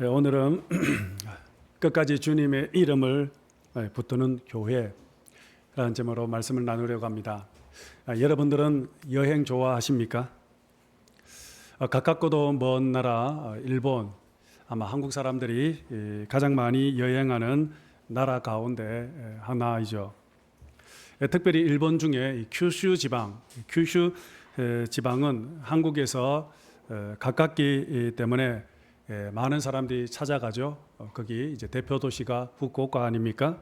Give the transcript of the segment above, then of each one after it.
오늘은 끝까지 주님의 이름을 붙드는 교회라는 제목으로 말씀을 나누려고 합니다. 여러분들은 여행 좋아하십니까? 가깝고도 먼 나라 일본, 아마 한국 사람들이 가장 많이 여행하는 나라 가운데 하나이죠. 특별히 일본 중에 큐슈 지방은 한국에서 가깝기 때문에 많은 사람들이 찾아가죠. 거기 이제 대표 도시가 후쿠오카 아닙니까?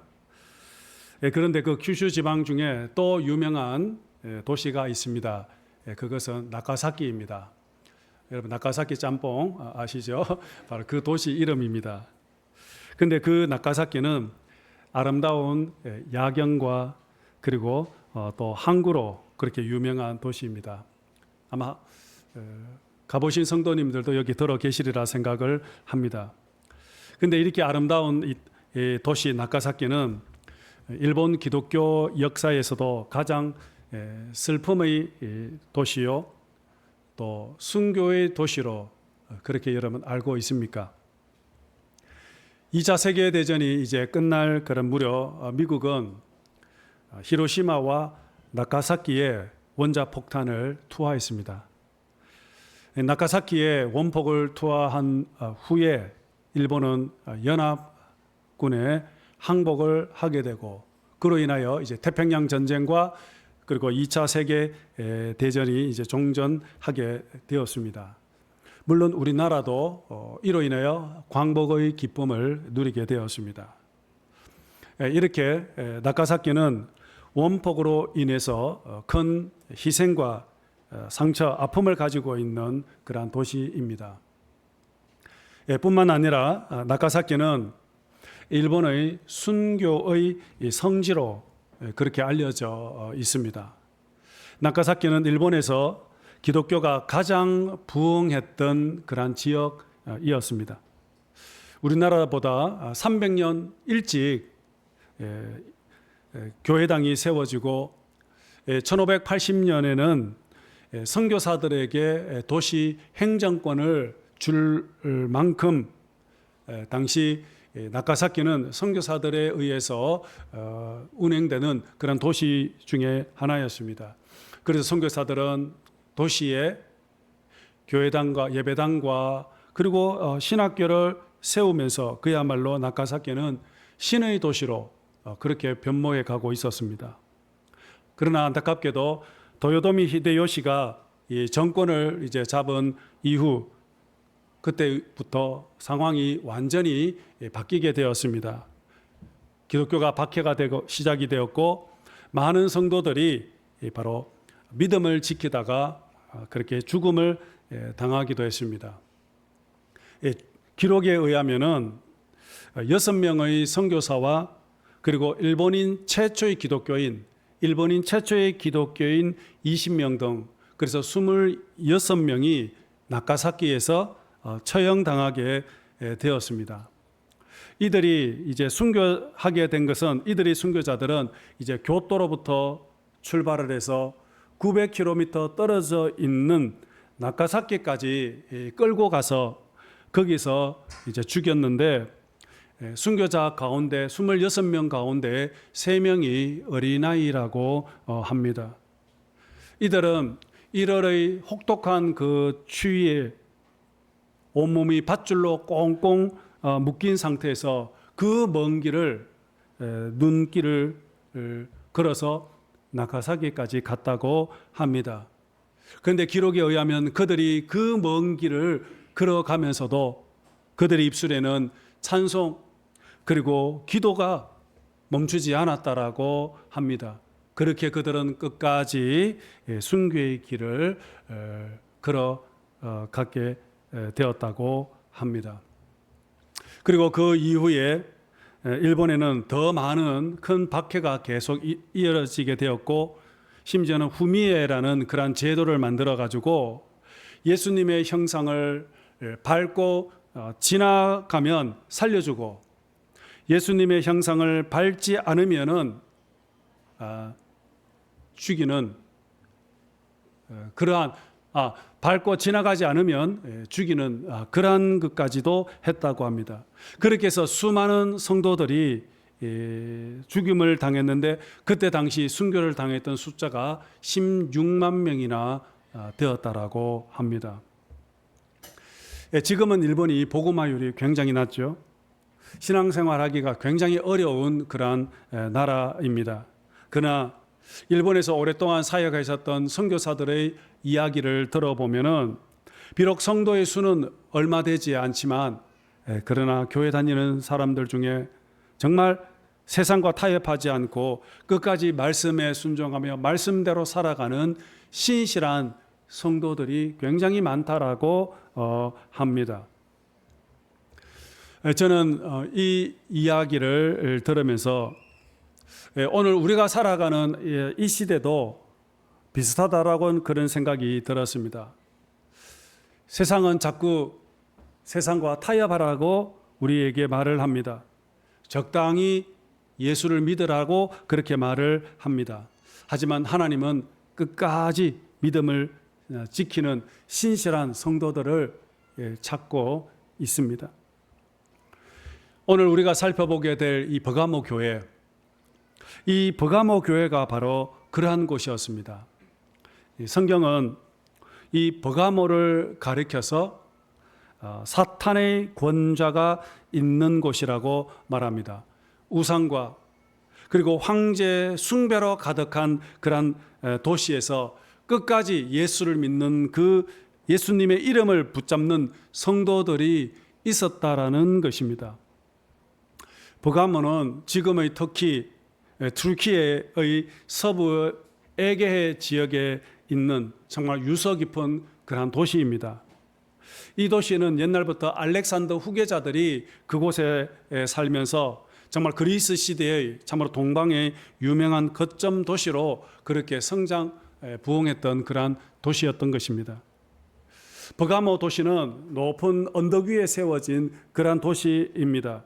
그런데 그 큐슈 지방 중에 또 유명한 도시가 있습니다. 그것은 나가사키입니다. 여러분 나가사키 짬뽕 아시죠? 바로 그 도시 이름입니다. 근데 그 나가사키는 아름다운 야경과 그리고 또 항구로 그렇게 유명한 도시입니다. 아마 가보신 성도님들도 여기 들어 계시리라 생각을 합니다. 근데 이렇게 아름다운 이 도시 나가사키는 일본 기독교 역사에서도 가장 슬픔의 도시요, 또 순교의 도시로 그렇게 여러분 알고 있습니까? 2차 세계대전이 이제 끝날 그런 무렵 미국은 히로시마와 나가사키에 원자폭탄을 투하했습니다. 나가사키에 원폭을 투하한 후에 일본은 연합군에 항복을 하게 되고 그로 인하여 이제 태평양 전쟁과 그리고 2차 세계 대전이 이제 종전하게 되었습니다. 물론 우리나라도 이로 인하여 광복의 기쁨을 누리게 되었습니다. 이렇게 나가사키는 원폭으로 인해서 큰 희생과 상처, 아픔을 가지고 있는 그러한 도시입니다. 뿐만 아니라 나가사키는 일본의 순교의 성지로 그렇게 알려져 있습니다. 나가사키는 일본에서 기독교가 가장 부흥했던 그러한 지역이었습니다. 우리나라보다 300년 일찍 교회당이 세워지고 1580년에는 선교사들에게 도시 행정권을 줄 만큼 당시 나가사키는 선교사들에 의해서 운행되는 그런 도시 중에 하나였습니다. 그래서 선교사들은 도시에 교회당과 예배당과 그리고 신학교를 세우면서 그야말로 나가사키는 신의 도시로 그렇게 변모해 가고 있었습니다. 그러나 안타깝게도 도요토미 히데요시가 이 정권을 이제 잡은 이후 그때부터 상황이 완전히 바뀌게 되었습니다. 기독교가 박해가 되고 시작이 되었고 많은 성도들이 바로 믿음을 지키다가 그렇게 죽음을 당하기도 했습니다. 기록에 의하면은 6명의 선교사와 그리고 일본인 최초의 기독교인 20명 등 그래서 26명이 나가사키에서 처형당하게 되었습니다. 이들이 이제 순교하게 된 것은 이들이 순교자들은 이제 교토로부터 출발을 해서 900km 떨어져 있는 나가사키까지 끌고 가서 거기서 이제 죽였는데 순교자 가운데 26명 가운데 3명이 어린아이라고 합니다. 이들은 1월의 혹독한 그 추위에 온몸이 밧줄로 꽁꽁 묶인 상태에서 그 먼 길을 눈길을 걸어서 나가사키까지 갔다고 합니다. 그런데 기록에 의하면 그들이 그 먼 길을 걸어가면서도 그들의 입술에는 찬송 그리고 기도가 멈추지 않았다라고 합니다. 그렇게 그들은 끝까지 순교의 길을 걸어가게 되었다고 합니다. 그리고 그 이후에 일본에는 더 많은 큰 박해가 계속 이어지게 되었고 심지어는 후미에라는 그러한 제도를 만들어 가지고 예수님의 형상을 밟고 지나가면 살려주고 예수님의 형상을 밟지 않으면은 죽이는 그러한 밟고 지나가지 않으면 죽이는 그러한 것까지도 했다고 합니다. 그렇게 해서 수많은 성도들이 죽임을 당했는데 그때 당시 순교를 당했던 숫자가 16만 명이나 되었다라고 합니다. 지금은 일본이 복음화율이 굉장히 낮죠. 신앙생활하기가 굉장히 어려운 그러한 나라입니다. 그러나 일본에서 오랫동안 사역하셨던 선교사들의 이야기를 들어보면은 비록 성도의 수는 얼마 되지 않지만 그러나 교회 다니는 사람들 중에 정말 세상과 타협하지 않고 끝까지 말씀에 순종하며 말씀대로 살아가는 신실한 성도들이 굉장히 많다라고 합니다. 저는 이 이야기를 들으면서 오늘 우리가 살아가는 이 시대도 비슷하다라고 그런 생각이 들었습니다. 세상은 자꾸 세상과 타협하라고 우리에게 말을 합니다. 적당히 예수를 믿으라고 그렇게 말을 합니다. 하지만 하나님은 끝까지 믿음을 지키는 신실한 성도들을 찾고 있습니다. 오늘 우리가 살펴보게 될 이 버가모 교회, 이 버가모 교회가 바로 그러한 곳이었습니다. 성경은 이 버가모를 가리켜서 사탄의 권좌가 있는 곳이라고 말합니다. 우상과 그리고 황제 숭배로 가득한 그런 도시에서 끝까지 예수를 믿는 그 예수님의 이름을 붙잡는 성도들이 있었다라는 것입니다. 버가모는 지금의 터키, 튀르키예의 서부 에게해 지역에 있는 정말 유서 깊은 그러한 도시입니다. 이 도시는 옛날부터 알렉산더 후계자들이 그곳에 살면서 정말 그리스 시대의 참으로 동방의 유명한 거점 도시로 그렇게 성장 부흥했던 그러한 도시였던 것입니다. 버가모 도시는 높은 언덕 위에 세워진 그러한 도시입니다.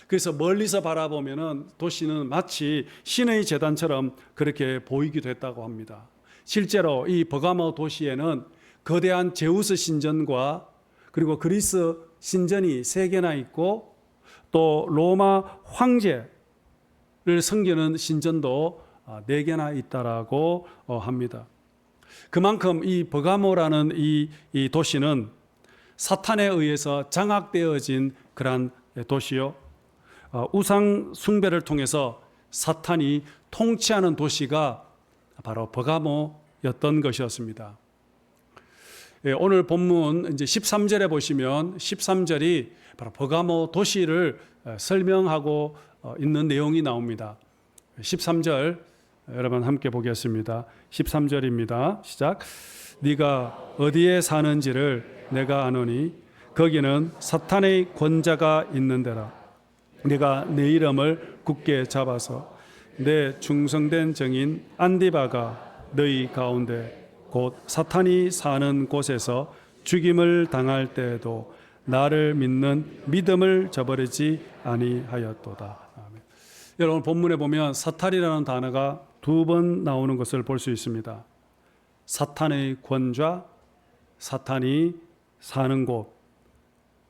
그래서 멀리서 바라보면은 도시는 마치 신의 제단처럼 그렇게 보이기도 했다고 합니다. 실제로 이 버가모 도시에는 거대한 제우스 신전과 그리고 그리스 신전이 3개나 있고 또 로마 황제를 섬기는 신전도 4개나 있다라고 합니다. 그만큼 이 버가모라는 이 도시는 사탄에 의해서 장악되어진 그러한 도시요, 우상 숭배를 통해서 사탄이 통치하는 도시가 바로 버가모였던 것이었습니다. 오늘 본문 이제 13절에 보시면 13절이 바로 버가모 도시를 설명하고 있는 내용이 나옵니다. 13절 여러분 함께 보겠습니다. 13절입니다. 시작. 네가 어디에 사는지를 내가 아노니 거기는 사탄의 권자가 있는 데라. 네가 내 이름을 굳게 잡아서 내 충성된 정인 안디바가 너희 가운데 곧 사탄이 사는 곳에서 죽임을 당할 때에도 나를 믿는 믿음을 저버리지 아니하였도다. 아멘. 여러분 본문에 보면 사탄이라는 단어가 2번 나오는 것을 볼 수 있습니다. 사탄의 권좌, 사탄이 사는 곳,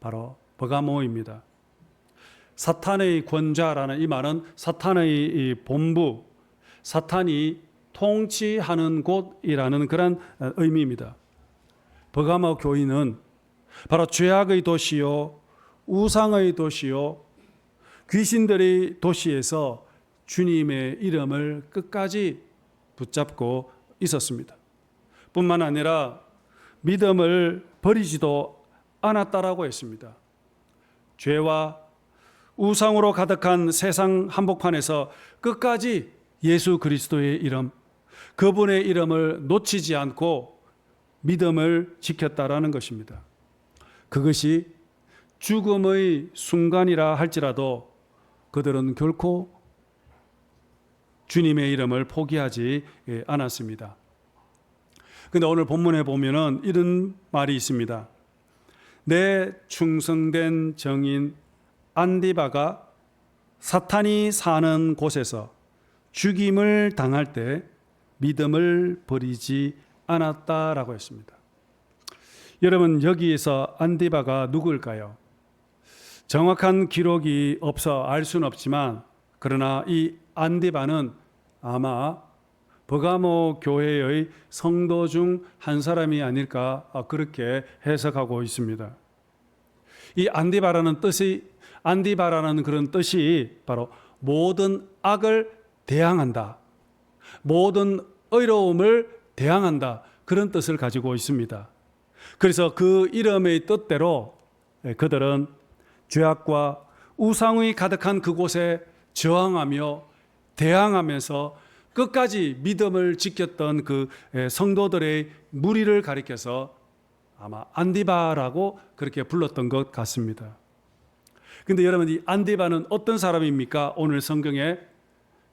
바로 버가모입니다. 사탄의 권좌라는 이 말은 사탄의 이 본부, 사탄이 통치하는 곳이라는 그런 의미입니다. 버가모 교인은 바로 죄악의 도시요, 우상의 도시요, 귀신들의 도시에서 주님의 이름을 끝까지 붙잡고 있었습니다. 뿐만 아니라 믿음을 버리지도 않았다라고 했습니다. 죄와 우상으로 가득한 세상 한복판에서 끝까지 예수 그리스도의 이름, 그분의 이름을 놓치지 않고 믿음을 지켰다라는 것입니다. 그것이 죽음의 순간이라 할지라도 그들은 결코 주님의 이름을 포기하지 않았습니다. 그런데 오늘 본문에 보면은 이런 말이 있습니다. 내 충성된 정인 안디바가 사탄이 사는 곳에서 죽임을 당할 때 믿음을 버리지 않았다라고 했습니다. 여러분, 여기에서 안디바가 누구일까요? 정확한 기록이 없어 알 수는 없지만, 그러나 이 안디바는 아마 버가모 교회의 성도 중 한 사람이 아닐까, 그렇게 해석하고 있습니다. 이 안디바라는 그런 뜻이 바로 모든 악을 대항한다, 모든 의로움을 대항한다, 그런 뜻을 가지고 있습니다. 그래서 그 이름의 뜻대로 그들은 죄악과 우상이 가득한 그곳에 저항하며 대항하면서 끝까지 믿음을 지켰던 그 성도들의 무리를 가리켜서 아마 안디바라고 그렇게 불렀던 것 같습니다. 근데 여러분, 이 안디바는 어떤 사람입니까? 오늘 성경에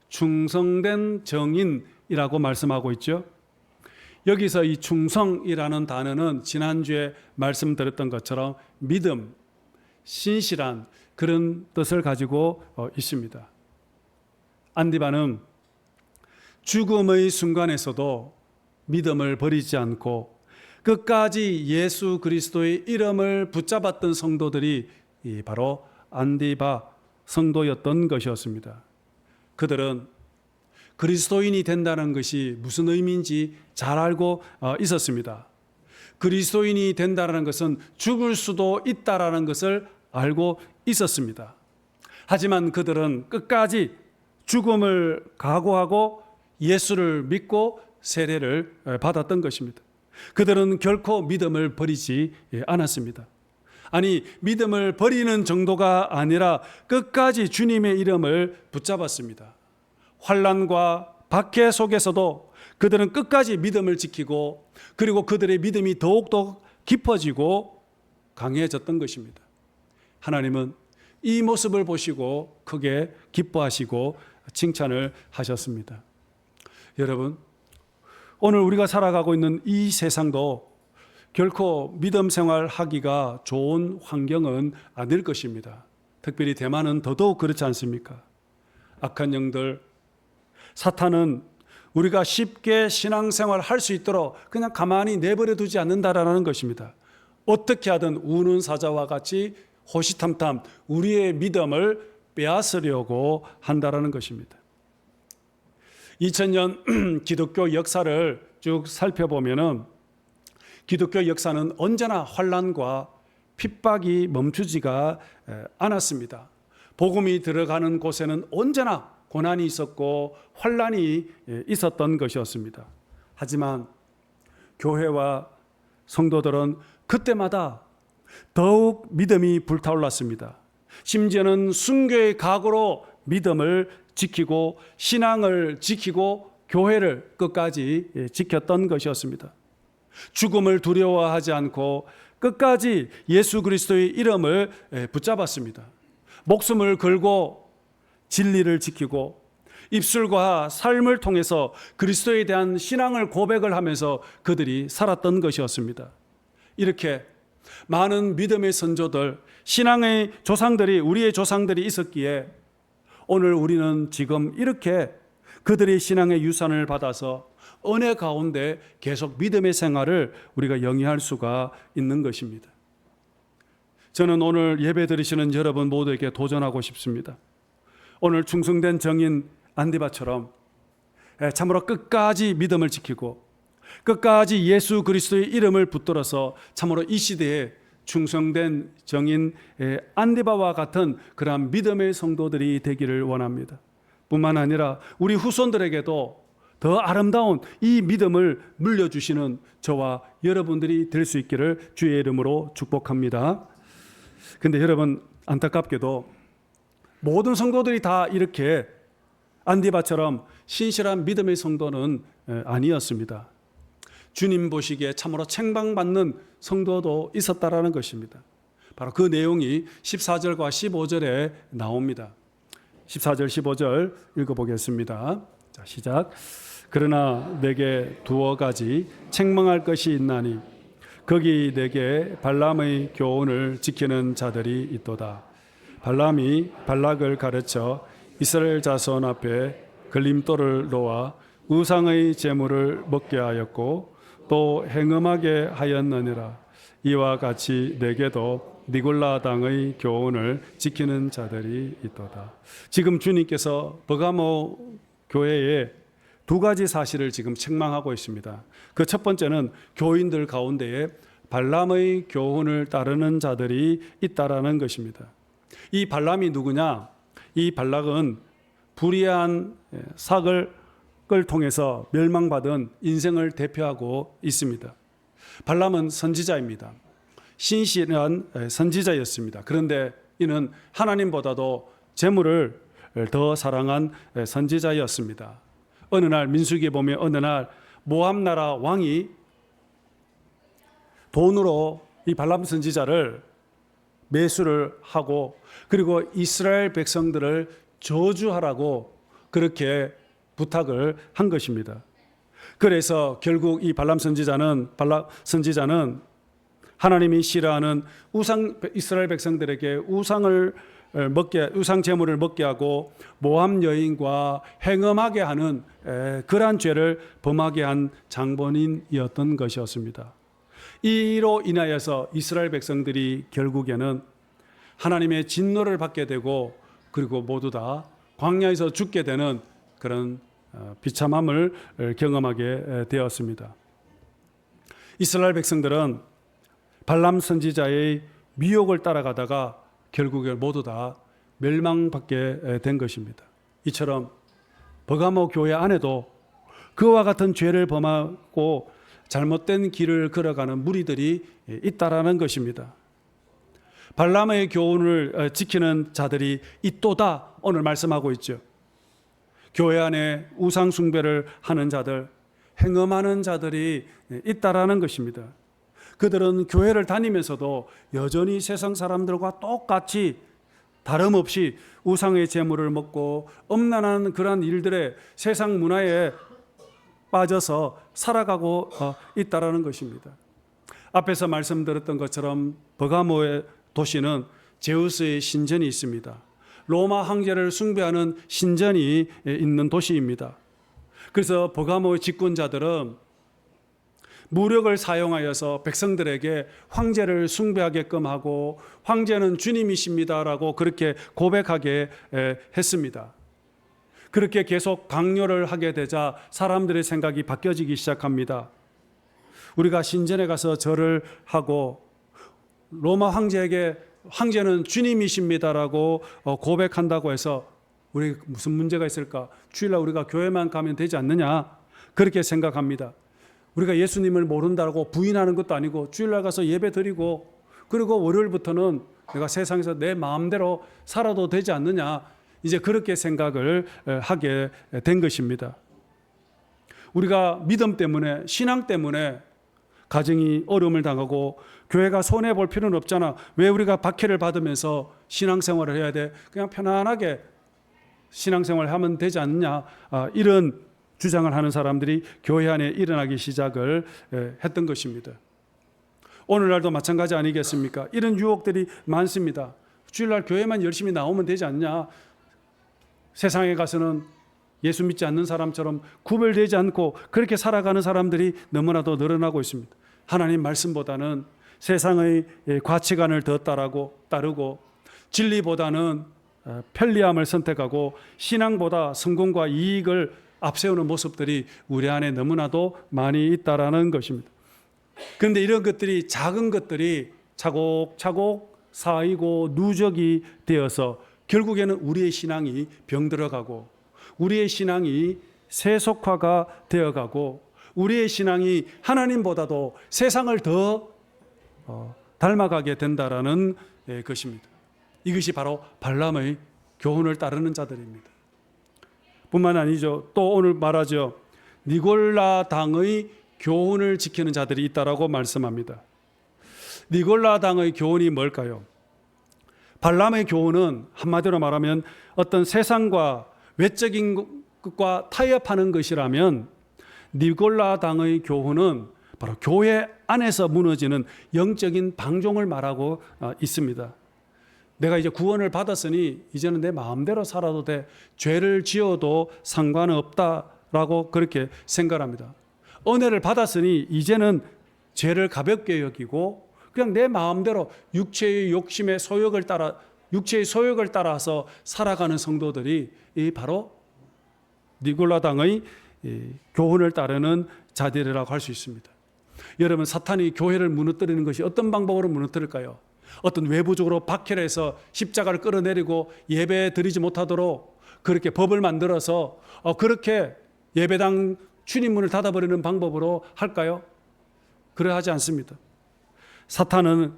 충성된 정인이라고 말씀하고 있죠. 여기서 이 충성이라는 단어는 지난주에 말씀드렸던 것처럼 믿음, 신실한 그런 뜻을 가지고 있습니다. 안디바는 죽음의 순간에서도 믿음을 버리지 않고 끝까지 예수 그리스도의 이름을 붙잡았던 성도들이 바로 안디바 성도였던 것이었습니다. 그들은 그리스도인이 된다는 것이 무슨 의미인지 잘 알고 있었습니다. 그리스도인이 된다는 것은 죽을 수도 있다라는 것을 알고 있었습니다. 하지만 그들은 끝까지 죽음을 각오하고 예수를 믿고 세례를 받았던 것입니다. 그들은 결코 믿음을 버리지 않았습니다. 아니, 믿음을 버리는 정도가 아니라 끝까지 주님의 이름을 붙잡았습니다. 환난과 박해 속에서도 그들은 끝까지 믿음을 지키고, 그리고 그들의 믿음이 더욱더 깊어지고 강해졌던 것입니다. 하나님은 이 모습을 보시고 크게 기뻐하시고 칭찬을 하셨습니다. 여러분, 오늘 우리가 살아가고 있는 이 세상도 결코 믿음 생활하기가 좋은 환경은 아닐 것입니다. 특별히 대만은 더더욱 그렇지 않습니까? 악한 영들, 사탄은 우리가 쉽게 신앙생활 할 수 있도록 그냥 가만히 내버려 두지 않는다라는 것입니다. 어떻게 하든 우는 사자와 같이 호시탐탐 우리의 믿음을 빼앗으려고 한다라는 것입니다. 2000년 기독교 역사를 쭉 살펴보면은 기독교 역사는 언제나 환난과 핍박이 멈추지가 않았습니다. 복음이 들어가는 곳에는 언제나 고난이 있었고 환난이 있었던 것이었습니다. 하지만 교회와 성도들은 그때마다 더욱 믿음이 불타올랐습니다. 심지어는 순교의 각오로 믿음을 지키고 신앙을 지키고 교회를 끝까지 지켰던 것이었습니다. 죽음을 두려워하지 않고 끝까지 예수 그리스도의 이름을 붙잡았습니다. 목숨을 걸고 진리를 지키고 입술과 삶을 통해서 그리스도에 대한 신앙을 고백을 하면서 그들이 살았던 것이었습니다. 이렇게 많은 믿음의 선조들, 신앙의 조상들이, 우리의 조상들이 있었기에 오늘 우리는 지금 이렇게 그들의 신앙의 유산을 받아서 은혜 가운데 계속 믿음의 생활을 우리가 영위할 수가 있는 것입니다. 저는 오늘 예배 드리시는 여러분 모두에게 도전하고 싶습니다. 오늘 충성된 정인 안디바처럼 참으로 끝까지 믿음을 지키고 끝까지 예수 그리스도의 이름을 붙들어서 참으로 이 시대에 충성된 정인 안디바와 같은 그러한 믿음의 성도들이 되기를 원합니다. 뿐만 아니라 우리 후손들에게도 더 아름다운 이 믿음을 물려주시는 저와 여러분들이 될 수 있기를 주의 이름으로 축복합니다. 근데 여러분, 안타깝게도 모든 성도들이 다 이렇게 안디바처럼 신실한 믿음의 성도는 아니었습니다. 주님 보시기에 참으로 책망받는 성도도 있었다라는 것입니다. 바로 그 내용이 14절과 15절에 나옵니다. 14절 15절 읽어보겠습니다. 자, 시작. 그러나 내게 두어 가지 책망할 것이 있나니 거기 내게 발람의 교훈을 지키는 자들이 있도다. 발람이 발락을 가르쳐 이스라엘 자손 앞에 걸림돌을 놓아 우상의 제물을 먹게 하였고 또 행음하게 하였느니라. 이와 같이 내게도 니골라 당의 교훈을 지키는 자들이 있도다. 지금 주님께서 버가모 교회에 두 가지 사실을 지금 책망하고 있습니다. 그 첫 번째는 교인들 가운데에 발람의 교훈을 따르는 자들이 있다라는 것입니다. 이 발람이 누구냐? 이 발락은 불의한 삭을 통해서 멸망받은 인생을 대표하고 있습니다. 발람은 선지자입니다. 신실한 선지자였습니다. 그런데 이는 하나님보다도 재물을 더 사랑한 선지자였습니다. 어느 날 민수기에 보면 어느 날 모압 나라 왕이 돈으로 이 발람 선지자를 매수를 하고 그리고 이스라엘 백성들을 저주하라고 그렇게 부탁을 한 것입니다. 그래서 결국 이 발람 선지자는 하나님이 싫어하는 이스라엘 백성들에게 우상 제물을 먹게 하고 모함 여인과 행음하게 하는 그러한 죄를 범하게 한 장본인이었던 것이었습니다. 이로 인하여서 이스라엘 백성들이 결국에는 하나님의 진노를 받게 되고 그리고 모두 다 광야에서 죽게 되는 그런 비참함을 경험하게 되었습니다. 이스라엘 백성들은 발람 선지자의 미혹을 따라가다가 결국에 모두 다 멸망받게 된 것입니다. 이처럼 버가모 교회 안에도 그와 같은 죄를 범하고 잘못된 길을 걸어가는 무리들이 있다라는 것입니다. 발람의 교훈을 지키는 자들이 있도다 오늘 말씀하고 있죠. 교회 안에 우상 숭배를 하는 자들, 행음하는 자들이 있다라는 것입니다. 그들은 교회를 다니면서도 여전히 세상 사람들과 똑같이 다름없이 우상의 제물을 먹고 엄난한 그러한 일들에 세상 문화에 빠져서 살아가고 있다라는 것입니다. 앞에서 말씀드렸던 것처럼 버가모의 도시는 제우스의 신전이 있습니다. 로마 황제를 숭배하는 신전이 있는 도시입니다. 그래서 버가모의 집권자들은 무력을 사용하여서 백성들에게 황제를 숭배하게끔 하고 황제는 주님이십니다라고 그렇게 고백하게 했습니다. 그렇게 계속 강요를 하게 되자 사람들의 생각이 바뀌어지기 시작합니다. 우리가 신전에 가서 절을 하고 로마 황제에게 황제는 주님이십니다라고 고백한다고 해서 우리 무슨 문제가 있을까? 주일날 우리가 교회만 가면 되지 않느냐? 그렇게 생각합니다. 우리가 예수님을 모른다고 부인하는 것도 아니고 주일날 가서 예배 드리고 그리고 월요일부터는 내가 세상에서 내 마음대로 살아도 되지 않느냐? 이제 그렇게 생각을 하게 된 것입니다. 우리가 믿음 때문에 신앙 때문에 가정이 어려움을 당하고 교회가 손해볼 필요는 없잖아. 왜 우리가 박해를 받으면서 신앙생활을 해야 돼? 그냥 편안하게 신앙생활을 하면 되지 않느냐. 이런 주장을 하는 사람들이 교회 안에 일어나기 시작을 했던 것입니다. 오늘날도 마찬가지 아니겠습니까? 이런 유혹들이 많습니다. 주일날 교회만 열심히 나오면 되지 않냐. 세상에 가서는 예수 믿지 않는 사람처럼 구별되지 않고 그렇게 살아가는 사람들이 너무나도 늘어나고 있습니다. 하나님 말씀보다는 세상의 가치관을 더 따르고 진리보다는 편리함을 선택하고 신앙보다 성공과 이익을 앞세우는 모습들이 우리 안에 너무나도 많이 있다라는 것입니다. 그런데 이런 것들이 작은 것들이 차곡차곡 쌓이고 누적이 되어서 결국에는 우리의 신앙이 병들어가고 우리의 신앙이 세속화가 되어가고 우리의 신앙이 하나님보다도 세상을 더 닮아가게 된다라는 것입니다. 이것이 바로 발람의 교훈을 따르는 자들입니다. 뿐만 아니죠. 또 오늘 말하죠. 니골라 당의 교훈을 지키는 자들이 있다라고 말씀합니다. 니골라 당의 교훈이 뭘까요? 발람의 교훈은 한마디로 말하면 어떤 세상과 외적인 것과 타협하는 것이라면 니골라 당의 교훈은 바로 교회 안에서 무너지는 영적인 방종을 말하고 있습니다. 내가 이제 구원을 받았으니 이제는 내 마음대로 살아도 돼. 죄를 지어도 상관없다라고 그렇게 생각합니다. 은혜를 받았으니 이제는 죄를 가볍게 여기고 그냥 내 마음대로 육체의 욕심의 소욕을 따라서 살아가는 성도들이 바로 니골라당의 교훈을 따르는 자들이라고 할 수 있습니다. 여러분, 사탄이 교회를 무너뜨리는 것이 어떤 방법으로 무너뜨릴까요? 어떤 외부적으로 박해해서 십자가를 끌어내리고 예배 드리지 못하도록 그렇게 법을 만들어서 그렇게 예배당 출입문을 닫아버리는 방법으로 할까요? 그러하지 않습니다. 사탄은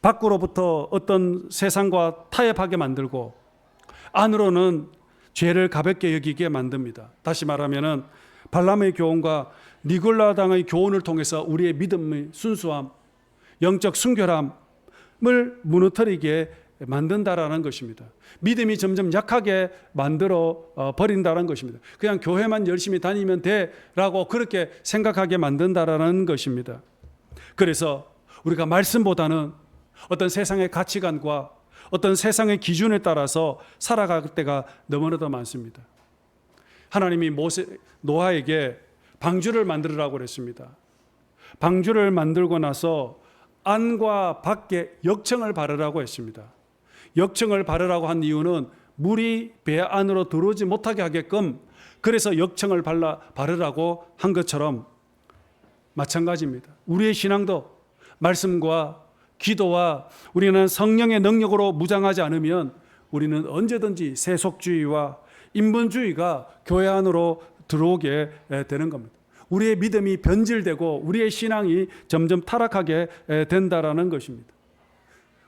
밖으로부터 어떤 세상과 타협하게 만들고 안으로는 죄를 가볍게 여기게 만듭니다. 다시 말하면 발람의 교훈과 니골라당의 교훈을 통해서 우리의 믿음의 순수함, 영적 순결함을 무너뜨리게 만든다라는 것입니다. 믿음이 점점 약하게 만들어 버린다는 것입니다. 그냥 교회만 열심히 다니면 돼라고 그렇게 생각하게 만든다라는 것입니다. 그래서 우리가 말씀보다는 어떤 세상의 가치관과 어떤 세상의 기준에 따라서 살아갈 때가 너무나도 많습니다. 하나님이 노아에게 방주를 만들으라고 그랬습니다. 방주를 만들고 나서 안과 밖에 역청을 바르라고 했습니다. 역청을 바르라고 한 이유는 물이 배 안으로 들어오지 못하게 하게끔, 그래서 역청을 바르라고 한 것처럼 마찬가지입니다. 우리의 신앙도 말씀과 기도와 우리는 성령의 능력으로 무장하지 않으면 우리는 언제든지 세속주의와 인본주의가 교회 안으로 들어오게 되는 겁니다. 우리의 믿음이 변질되고 우리의 신앙이 점점 타락하게 된다라는 것입니다.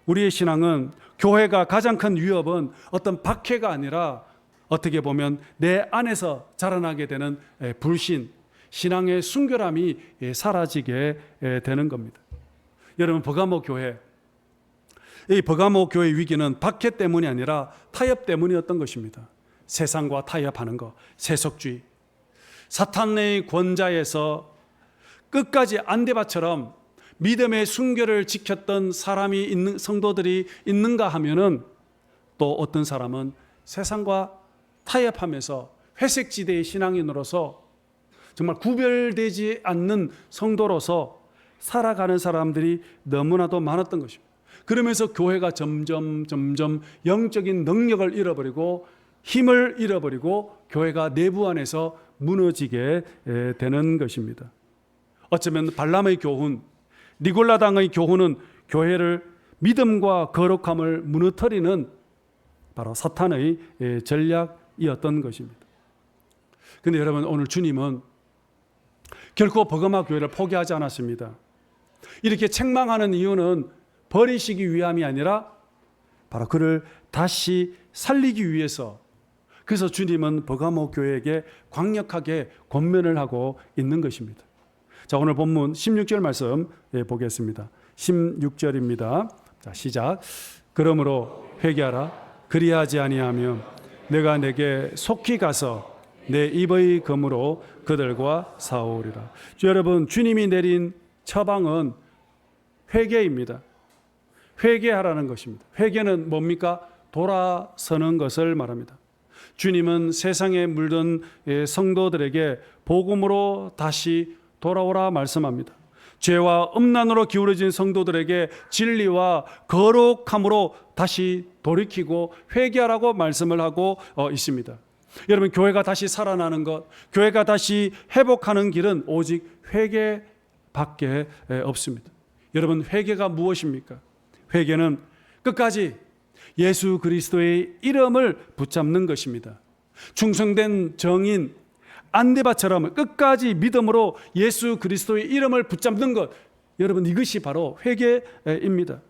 우리의 신앙은, 교회가 가장 큰 위협은 어떤 박해가 아니라 어떻게 보면 내 안에서 자라나게 되는 불신, 신앙의 순결함이 사라지게 되는 겁니다. 여러분, 버가모 교회, 이 버가모 교회의 위기는 박해 때문이 아니라 타협 때문이었던 것입니다. 세상과 타협하는 것, 세속주의, 사탄의 권자에서 끝까지 안데바처럼 믿음의 순결을 지켰던 성도들이 있는가 하면은, 또 어떤 사람은 세상과 타협하면서 회색지대의 신앙인으로서 정말 구별되지 않는 성도로서 살아가는 사람들이 너무나도 많았던 것입니다. 그러면서 교회가 점점 영적인 능력을 잃어버리고 힘을 잃어버리고 교회가 내부 안에서 무너지게 되는 것입니다. 어쩌면 발람의 교훈, 니골라당의 교훈은 교회를 믿음과 거룩함을 무너뜨리는 바로 사탄의 전략이었던 것입니다. 그런데 여러분, 오늘 주님은 결코 버가모 교회를 포기하지 않았습니다. 이렇게 책망하는 이유는 버리시기 위함이 아니라 바로 그를 다시 살리기 위해서, 그래서 주님은 버가모 교회에게 강력하게 권면을 하고 있는 것입니다. 자, 오늘 본문 16절 말씀 보겠습니다. 16절입니다. 자, 시작. 그러므로 회개하라. 그리하지 아니하면 내가 내게 속히 가서 내 입의 검으로 그들과 싸우리라. 여러분, 주님이 내린 처방은 회개입니다. 회개하라는 것입니다. 회개는 뭡니까? 돌아서는 것을 말합니다. 주님은 세상에 물든 성도들에게 복음으로 다시 돌아오라 말씀합니다. 죄와 음란으로 기울어진 성도들에게 진리와 거룩함으로 다시 돌이키고 회개하라고 말씀을 하고 있습니다. 여러분, 교회가 다시 살아나는 것, 교회가 다시 회복하는 길은 오직 회개밖에 없습니다. 여러분, 회개가 무엇입니까? 회개는 끝까지 예수 그리스도의 이름을 붙잡는 것입니다. 충성된 정인 안데바처럼 끝까지 믿음으로 예수 그리스도의 이름을 붙잡는 것, 여러분, 이것이 바로 회개입니다.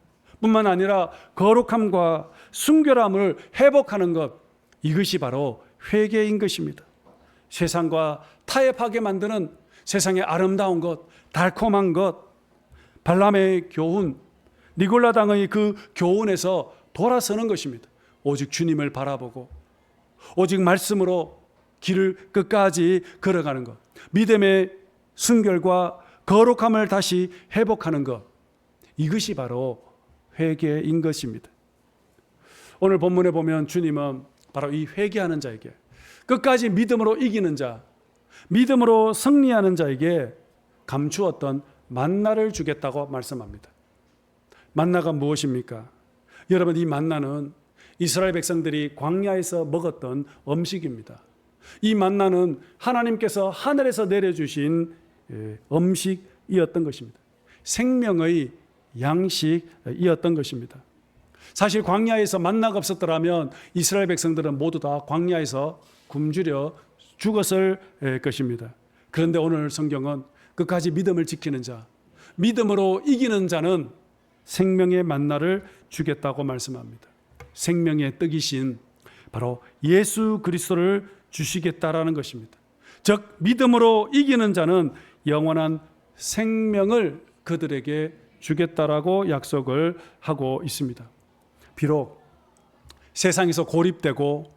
뿐만 아니라 거룩함과 순결함을 회복하는 것, 이것이 바로 회개인 것입니다. 세상과 타협하게 만드는 세상의 아름다운 것, 달콤한 것, 발람의 교훈, 니골라당의 그 교훈에서 돌아서는 것입니다. 오직 주님을 바라보고 오직 말씀으로 길을 끝까지 걸어가는 것, 믿음의 순결과 거룩함을 다시 회복하는 것, 이것이 바로 회개인 것입니다. 오늘 본문에 보면 주님은 바로 이 회개하는 자에게, 끝까지 믿음으로 이기는 자, 믿음으로 승리하는 자에게 감추었던 만나를 주겠다고 말씀합니다. 만나가 무엇입니까? 여러분, 이 만나는 이스라엘 백성들이 광야에서 먹었던 음식입니다. 이 만나는 하나님께서 하늘에서 내려주신 음식이었던 것입니다. 생명의 양식이었던 것입니다. 사실 광야에서 만나가 없었더라면 이스라엘 백성들은 모두 다 광야에서 굶주려 죽었을 것입니다. 그런데 오늘 성경은 끝까지 믿음을 지키는 자, 믿음으로 이기는 자는 생명의 만나를 주겠다고 말씀합니다. 생명의 떡이신 바로 예수 그리스도를 주시겠다라는 것입니다. 즉 믿음으로 이기는 자는 영원한 생명을 그들에게 주겠다라고 약속을 하고 있습니다. 비록 세상에서 고립되고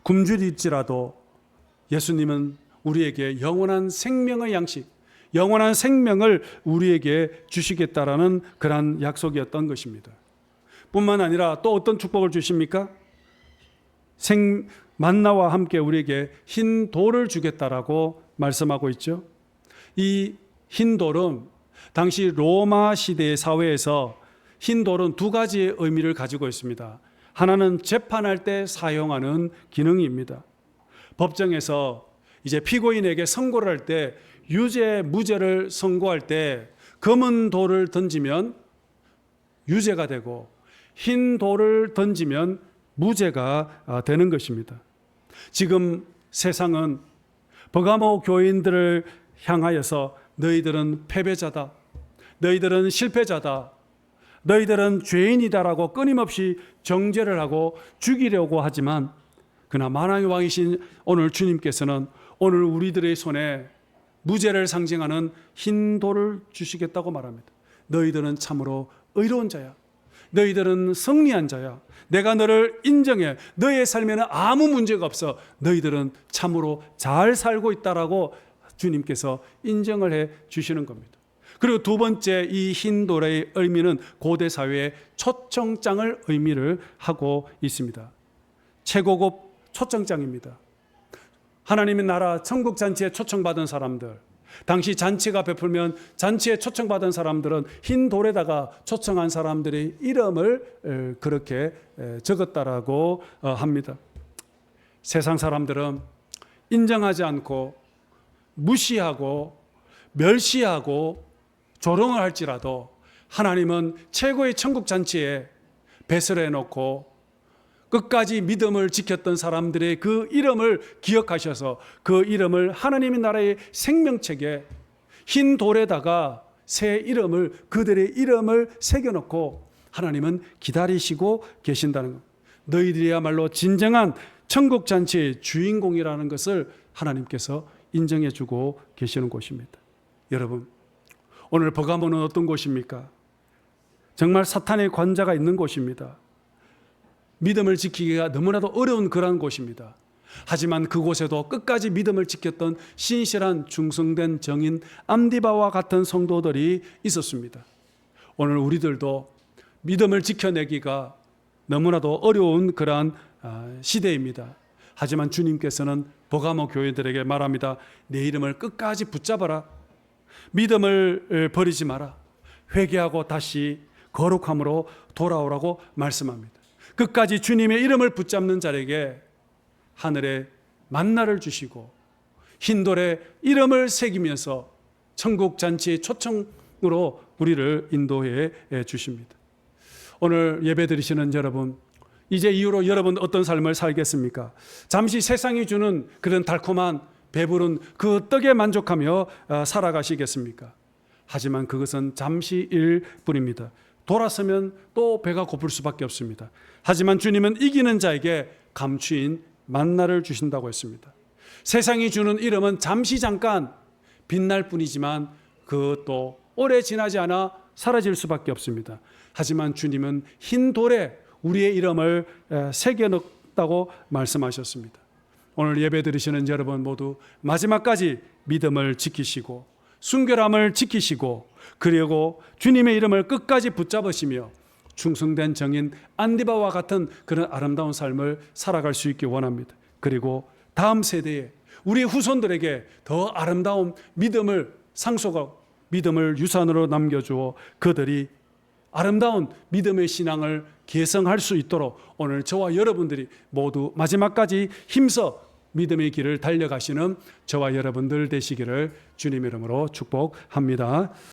굶주릴지라도 예수님은 우리에게 영원한 생명의 양식, 영원한 생명을 우리에게 주시겠다라는 그러한 약속이었던 것입니다. 뿐만 아니라 또 어떤 축복을 주십니까? 만나와 함께 우리에게 흰 돌을 주겠다라고 말씀하고 있죠. 이 흰 돌은 당시 로마 시대의 사회에서 흰 돌은 두 가지의 의미를 가지고 있습니다. 하나는 재판할 때 사용하는 기능입니다. 법정에서 이제 피고인에게 선고를 할 때 유죄, 무죄를 선고할 때 검은 돌을 던지면 유죄가 되고 흰 돌을 던지면 무죄가 되는 것입니다. 지금 세상은 버가모 교인들을 향하여서 너희들은 패배자다, 너희들은 실패자다, 너희들은 죄인이다라고 끊임없이 정죄를 하고 죽이려고 하지만 그러나 만왕의 왕이신 오늘 주님께서는 오늘 우리들의 손에 무죄를 상징하는 흰 돌을 주시겠다고 말합니다. 너희들은 참으로 의로운 자야, 너희들은 승리한 자야, 내가 너를 인정해, 너의 삶에는 아무 문제가 없어, 너희들은 참으로 잘 살고 있다라고 주님께서 인정을 해 주시는 겁니다. 그리고 두 번째, 이 흰 돌의 의미는 고대 사회의 초청장을 의미를 하고 있습니다. 최고급 초청장입니다. 하나님의 나라 천국 잔치에 초청받은 사람들, 당시 잔치가 베풀면 잔치에 초청받은 사람들은 흰 돌에다가 초청한 사람들의 이름을 그렇게 적었다라고 합니다. 세상 사람들은 인정하지 않고 무시하고 멸시하고 조롱을 할지라도 하나님은 최고의 천국 잔치에 배설해 놓고 끝까지 믿음을 지켰던 사람들의 그 이름을 기억하셔서 그 이름을 하나님의 나라의 생명책에 흰 돌에다가 새 이름을, 그들의 이름을 새겨놓고 하나님은 기다리시고 계신다는 것. 너희들이야말로 진정한 천국 잔치의 주인공이라는 것을 하나님께서 인정해 주고 계시는 곳입니다. 여러분, 오늘 버가모는 어떤 곳입니까? 정말 사탄의 관자가 있는 곳입니다. 믿음을 지키기가 너무나도 어려운 그러한 곳입니다. 하지만 그곳에도 끝까지 믿음을 지켰던 신실한 충성된 정인 암디바와 같은 성도들이 있었습니다. 오늘 우리들도 믿음을 지켜내기가 너무나도 어려운 그러한 시대입니다. 하지만 주님께서는 버가모 교회들에게 말합니다. 내 이름을 끝까지 붙잡아라. 믿음을 버리지 마라. 회개하고 다시 거룩함으로 돌아오라고 말씀합니다. 끝까지 주님의 이름을 붙잡는 자에게 하늘에 만나를 주시고 흰돌에 이름을 새기면서 천국 잔치의 초청으로 우리를 인도해 주십니다. 오늘 예배 드리시는 여러분, 이제 이후로 여러분 어떤 삶을 살겠습니까? 잠시 세상이 주는 그런 달콤한 배부른 그 떡에 만족하며 살아가시겠습니까? 하지만 그것은 잠시일 뿐입니다. 돌아서면 또 배가 고플 수밖에 없습니다. 하지만 주님은 이기는 자에게 감추인 만나를 주신다고 했습니다. 세상이 주는 이름은 잠시 잠깐 빛날 뿐이지만 그것도 오래 지나지 않아 사라질 수밖에 없습니다. 하지만 주님은 흰 돌에 우리의 이름을 새겨넣었다고 말씀하셨습니다. 오늘 예배 드리시는 여러분 모두 마지막까지 믿음을 지키시고 순결함을 지키시고 그리고 주님의 이름을 끝까지 붙잡으시며 충성된 정인 안디바와 같은 그런 아름다운 삶을 살아갈 수 있기 원합니다. 그리고 다음 세대에 우리 후손들에게 더 아름다운 믿음을 상속하고 믿음을 유산으로 남겨주어 그들이 아름다운 믿음의 신앙을 개성할 수 있도록 오늘 저와 여러분들이 모두 마지막까지 힘써 믿음의 길을 달려가시는 저와 여러분들 되시기를 주님의 이름으로 축복합니다.